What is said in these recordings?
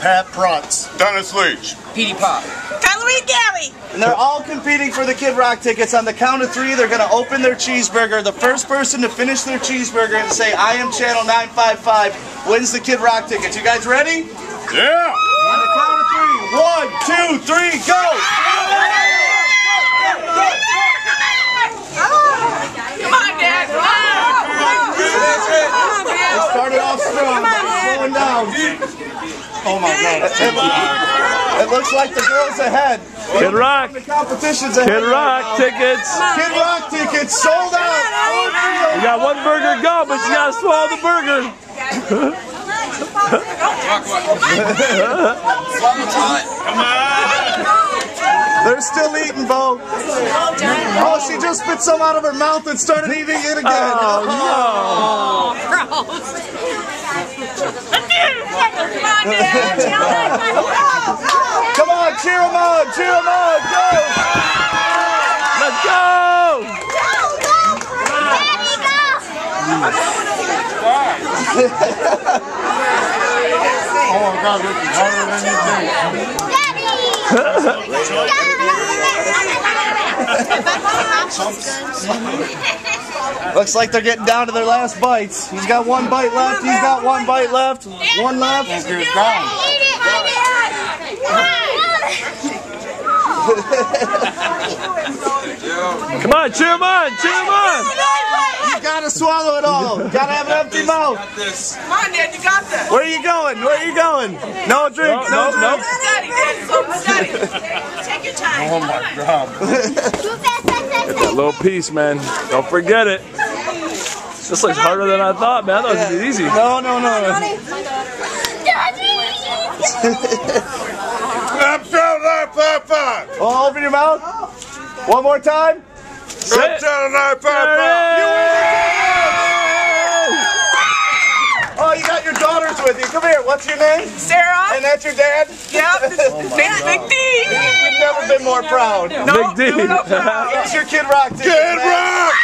Pat Prutz. Dennis Leach. Petey Pop. Halloween Gary. And they're all competing for the Kid Rock tickets. On the count of 3, they're going to open their cheeseburger. The first person to finish their cheeseburger and say, "I am Channel 955," wins the Kid Rock tickets. You guys ready? Yeah! On the count of 3. 1, 2, 3, go! Come on, Dad. Come on. They started off strong, but slowing down. Oh my God. It looks like the girl's ahead. Kid Rock. The competition's ahead. Kid Rock tickets. Kid Rock tickets sold out. You got one burger to go, but you gotta swallow the burger. Come on. They're still eating, Bo. Oh, she just spit some out of her mouth and started eating it again. Oh, Gross. Come on, cheer them on, cheer them on, go! let's go! Oh my God, this is harder than you think. Looks like they're getting down to their last bites. He's got one bite left, he's got one bite left. One left. Come on, cheer him on, cheer him on! You gotta swallow it all. You gotta have an empty mouth. Come on, Dad. You got this. Where are you going? Where are you going? No drink, no drink. Steady, Dad. Steady. Take your time. Oh my God. A little piece, man. Don't forget it. This looks harder than I thought, man. I thought it was easy. No. I'm Channel 955. Oh, open your mouth. One more time. Say I'm it. Channel 955. Oh, you got your daughters with you. Come here. What's your name? Sarah. And that's your dad? Yep. Big D. You've never been more proud. No, Big D. Here's your Kid Rock ticket. Kid Rock!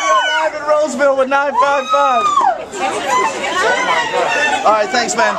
We're live in Roseville with 955. All right, thanks, man.